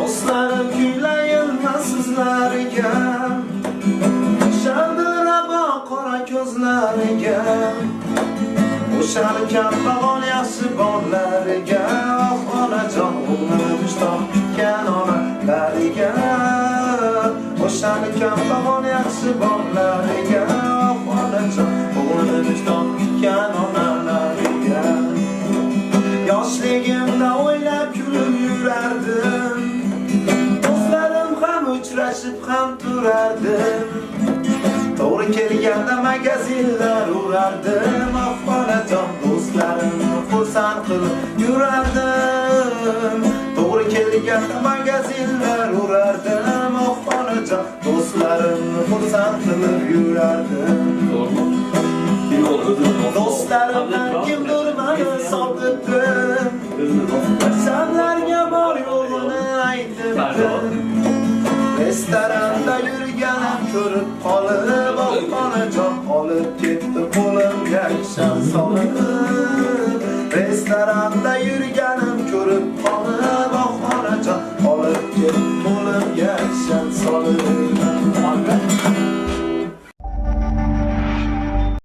Dostlarım kuylayılmaz sizlarga, shavdira qora ko'zlariga, o'shal kambag'al yaxshi bollarga, oh onajon o'g'lini mushtoq kutgan onalariga, o'shal kambag'al yaxshi bollarga, oh onajon o'g'lini mushtoq kutgan onalariga. Yoshligimda o'ylab kulib yurardim, do'stlarim ham uchrashib ham turardim. To'g'ri kelganda magazinlar urardim, oh onajon do'stlarimni xursand qilib yurardim. To'g'ri kelganda magazinlar urardim, oh onajon do'stlarimni xursand qilib yurardim. Do'stlarimdan kimdir meni sotibdi, qasamlarga bor yo'g'ini aytibdi. Restoranda yurganim ko'rib qolib, oh onajon olib ketdi qo'limga sham solib. Restoranda yurganim ko'rib qolib, oh onajon olib ketdi qo'limga